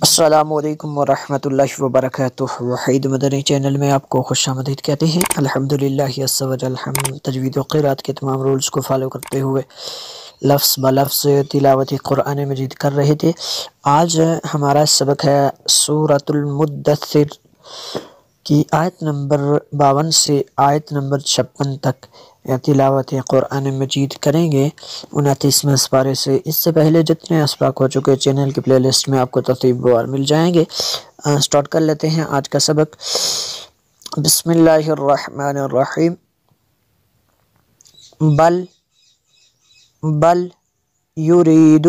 السلام علیکم ورحمۃ اللہ وبرکاتہ۔ وحید مدنی چینل میں آپ کو خوش آمدید کہتے ہیں۔ الحمدللہ عزوجل ہم تجویدوقرآت کے تمام رولز کو فالو کرتے ہوئے لفظ بلفظ تلاوت قرآن مجید کر رہے تھے۔ آج ہمارا سبق ہے سورۃ المدثر کی آیت نمبر 52 سے آیت نمبر 56 تک تلاوت قرآن مجید کریں گے 29ویں سپارے سے۔ اس سے پہلے جتنے اسباق ہو چکے چینل کی پلے لسٹ میں آپ کو ترتیب وار مل جائیں گے۔ سٹارٹ کر لیتے ہیں آج کا سبق۔ بسم اللہ الرحمن الرحیم۔ بل یرید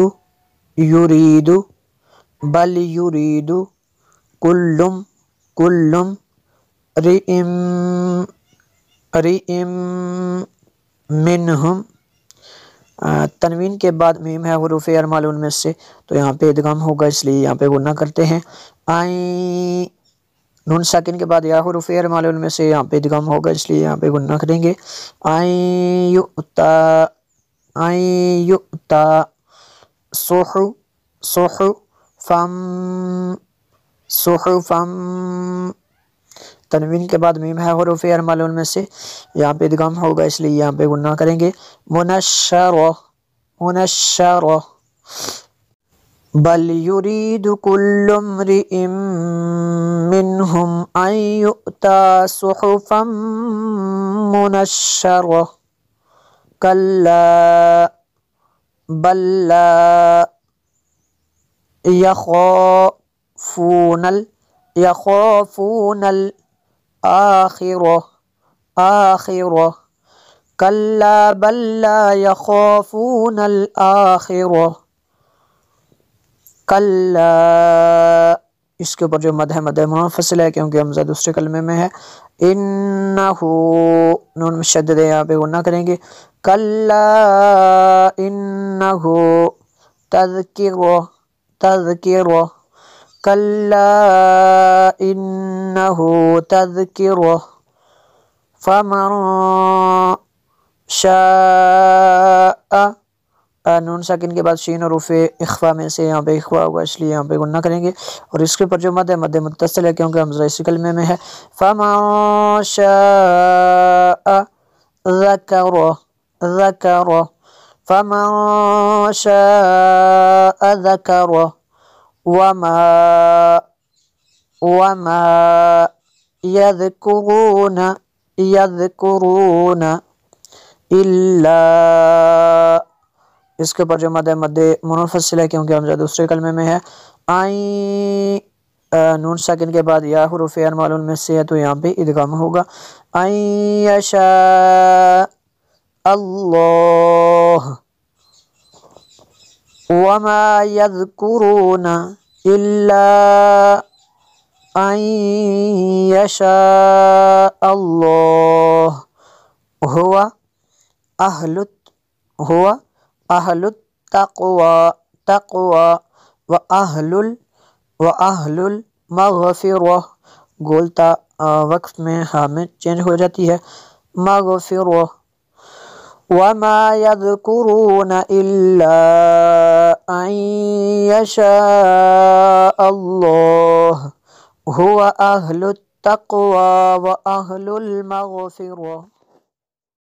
بل یرید کلم رئیم منہم۔ تنوین کے بعد میم ہے حروف ارمال ان میں سے، تو یہاں پہ ادغام ہوگا اس لیے یہاں پہ غنہ کرتے ہیں۔ آئیں نون ساکن کے بعد یا حروف ارمال ان میں سے، یہاں پہ ادغام ہوگا اس لیے یہاں پہ غنہ کریں گے۔ آئیں یؤتا صحفم۔ تنوین کے بعد میم ہے حروف ارمال ان میں سے، یہاں پہ ادغام ہوگا اس لیے یہاں پہ غنہ کریں گے۔ منشر۔ بل یرید کل امرئ منہم ان یؤتا صحفا منشرہ کلا بل لا یخافون الآخرہ کلا بل لا یخافون الآخرہ کلا۔ اس کے اوپر جو مد ہے مد منفصل ہے کیونکہ حمزہ دوسرے کلمے میں ہے۔ انہو نون مشدد ہے، یہاں پہ غنہ کریں گے۔ کلا انہو تذکرہ کلا انہو تذکرہ فمن شاء۔ نون ساکن کے بعد شین حروف اخفا میں سے یہاں پہ اخفا ہوگا اس لیے یہاں پہ غنہ کریں گے، اور اس کے اوپر جو مد ہے مد متصل ہے کیونکہ حمزہ اسی کلمے میں ہے۔ فمن شاء ذکرہ فمن شاء ذکرہ وما یذکرون الا۔ اس کے اوپر جو مد ہے مد منفصل ہے کیونکہ حمزہ دوسرے کلمے میں ہے۔ آئیں نون ساکن کے بعد یا حروف ارمال ان میں سے ہے تو یہاں پہ ادغام ہوگا۔ آئیں یشاء اللہ وما یذکرون الا ان یشاء اللہ هو اہل التقوی واہل المغفرہ۔ گولتا وقف میں ہاں میں چینج ہو جاتی ہے، مغفرہ۔ وما یذکرون الا ان یشاء اللہ هو اہل التقوی واہل المغفرہ۔